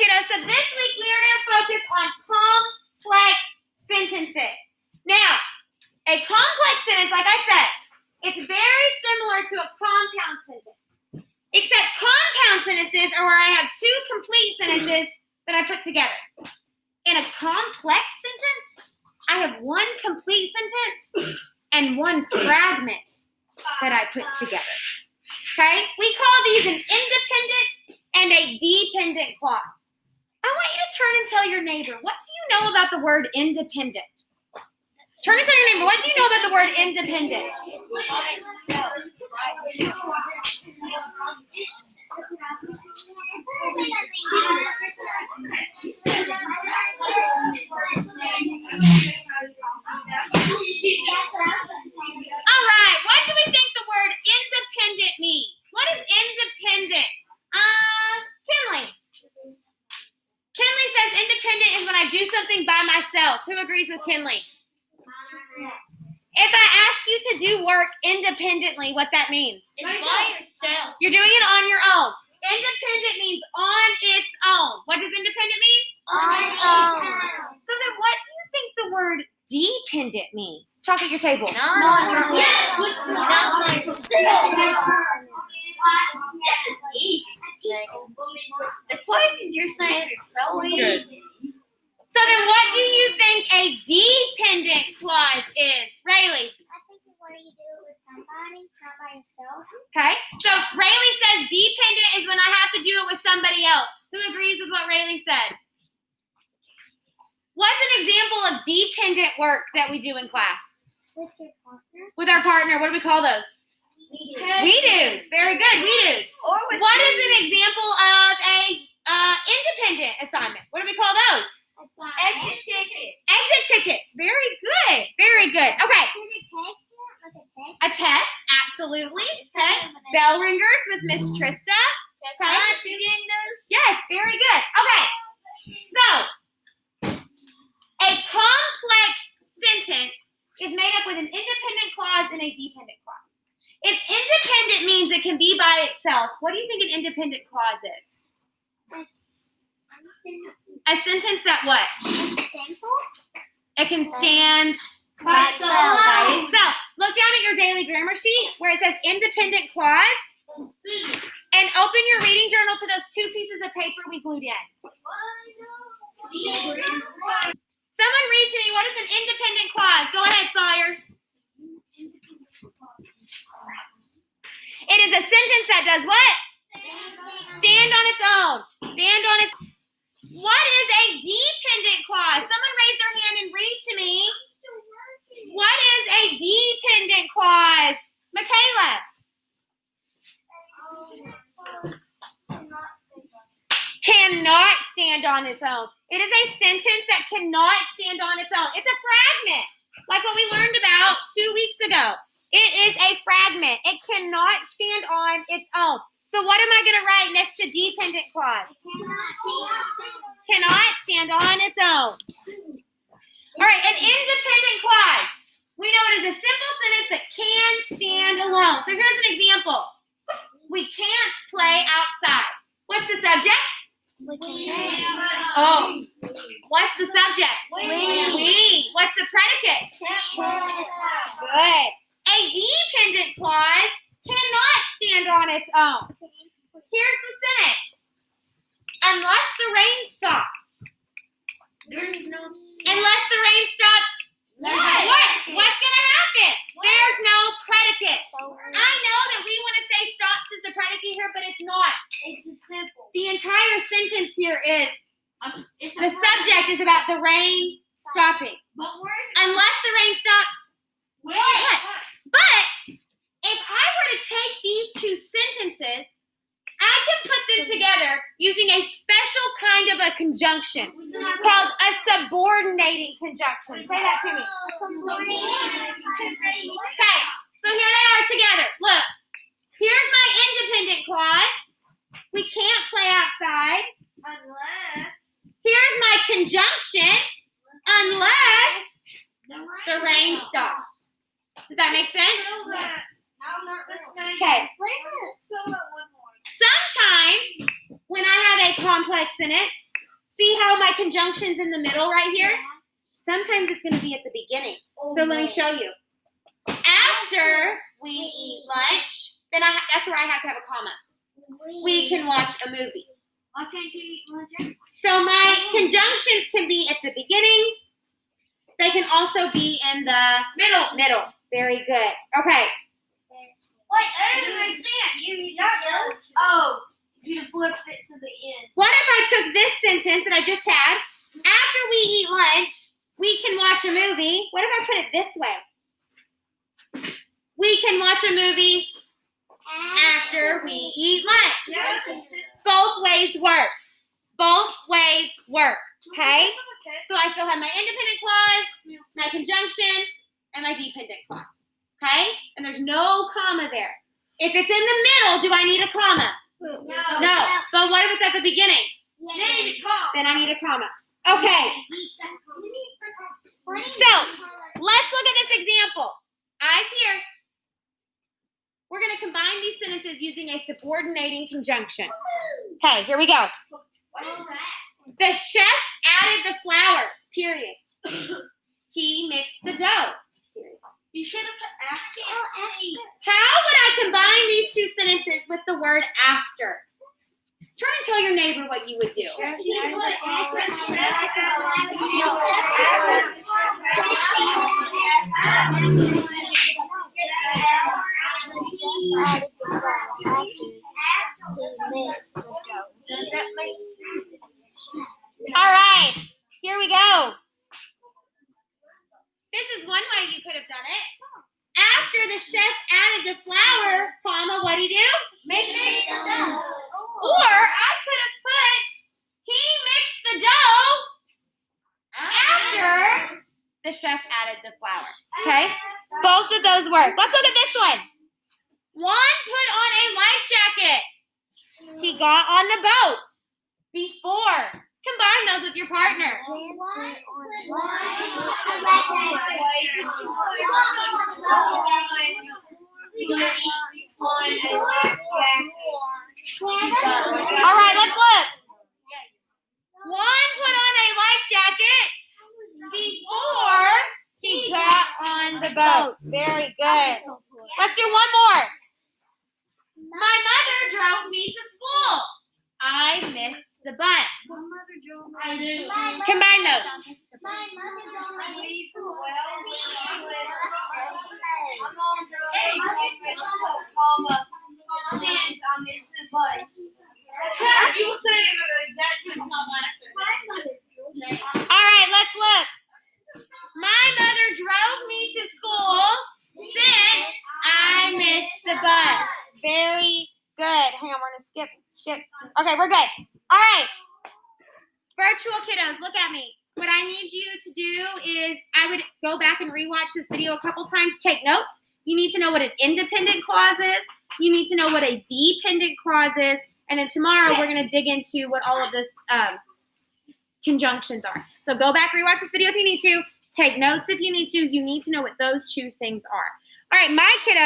kiddos. So this week we are going to focus on complex sentences. Now, a complex sentence, like I said, it's very similar to a compound sentence. Except compound sentences are where I have two complete sentences that I put together. In a complex sentence, I have one complete sentence and one fragment that I put together. Okay? We call these an independent and a dependent clause. I want you to turn and tell your neighbor, what do you know about the word independent? Turn and tell your neighbor, what do you know about the word independent? All right, what do we think the word independent means? What is independent? Kinley. Kinley says independent is when I do something by myself. Who agrees with Kinley? If I ask you to do work independently, what that means? It's by yourself. You're doing it on your own. Independent means on its own. What does independent mean? On its own. So then what do you think the word dependent means? Talk at your table. Not on your own. Not by yourself. That's easy. The questions you're saying are so easy. So then what do you think a dependent clause is? Rayleigh? I think it's what you do with somebody, not by yourself. Okay. So Rayleigh says dependent is when I have to do it with somebody else. Who agrees with what Rayleigh said? What's an example of dependent work that we do in class? With your partner. With our partner. What do we call those? We-dos. Very good. We-dos. Or with What is an example of a independent assignment? What do we call those? exit tickets. Exit tickets. Very good. Very good. Okay. Is it test? Like a test? A test. Absolutely. Okay. Bell ringers with Miss Trista. Okay. Yes. Very good. Okay. So, a complex sentence is made up with an independent clause and a dependent clause. If independent means it can be by itself, what do you think an independent clause is? A sentence that what? It's simple. It can stand By itself. by itself. Look down at your daily grammar sheet where it says independent clause and open your reading journal to those two pieces of paper we glued in. Someone read to me, what is an independent clause? Go ahead, Sawyer. It is a sentence that does what? Stand on its own. Stand on its. What is a dependent clause? Someone raise their hand and read to me. What is a dependent clause? Michaela. Cannot stand on its own. It is a sentence that cannot stand on its own. It's a fragment, like what we learned about 2 weeks ago. It is a fragment. It cannot stand on its own. So what am I going to write next to dependent clause? Cannot stand on its own. All right, an independent clause. We know it is a simple sentence that can stand alone. So here's an example. We can't play outside. What's the subject? Oh. What's the subject? We. What's the predicate? Good. A dependent clause cannot stand on its own. Here's the sentence. Unless the rain stops. There's no. Unless the rain stops, what? What's going to happen? There's no predicate. I know that we want to say stops is the predicate here, but it's not. It's just simple. The entire sentence here is It's the subject is about the rain stopping. But where? Unless the rain stops, what? But if I were to take these two sentences, I can put them together using a special kind of a conjunction called a subordinating conjunction. Say that to me. Okay, so here they are together. Look, here's my independent clause. We can't play outside. Unless. Here's my conjunction. Unless the rain stops. Does that make sense? Okay. Sometimes when I have a complex sentence, See how my conjunction's in the middle right here? Sometimes it's going to be at the beginning. So let me show you. After we eat lunch, then that's where I have to have a comma. We can watch a movie. Why can't you eat lunch? So my conjunctions can be at the beginning. They can also be in the middle. Very good. Okay. Wait, that doesn't make sense. You don't. Oh, you flipped it to the end. What if I took this sentence that I just had? After we eat lunch, we can watch a movie. What if I put it this way? We can watch a movie after we eat lunch. Both ways work. Both ways work. Okay? So I still have my independent clause, my conjunction, and my dependent clause. Okay? And there's no comma there. If it's in the middle, do I need a comma? No. But what if it's at the beginning? Then I need a comma. Okay. So, let's look at this example. Eyes here. We're going to combine these sentences using a subordinating conjunction. Okay, here we go. What is that? The chef added the flour, period. He mixed the dough. Period. You should have put after. How would I combine these two sentences with the word after? Turn and tell your neighbor what you would do. All right, here we go. This is one way you could have done it. After the chef added the flour, comma, what'd he do? Mix it. Or I could have put, he mixed the dough after the chef added the flour. Okay? Both of those work. Let's look at this one. One put on a life jacket. He got on the boat before. Combine those with your partner. All right, let's look. One put on a life jacket before he got on the boat. Very good. Let's do one more. My mother drove me to school. I missed the bus. Combine those. Since I missed the bus. You were saying All right, let's look. My mother drove me to school since I missed the bus. Very good. Hang on, we're going to skip. Okay, we're good. All right. Virtual kiddos, look at me. What I need you to do is I would go back and rewatch this video a couple times, take notes. You need to know what an independent clause is. You need to know what a dependent clause is. And then tomorrow we're going to dig into what all of this conjunctions are. So go back, rewatch this video if you need to. Take notes if you need to. You need to know what those two things are. All right, my kiddo.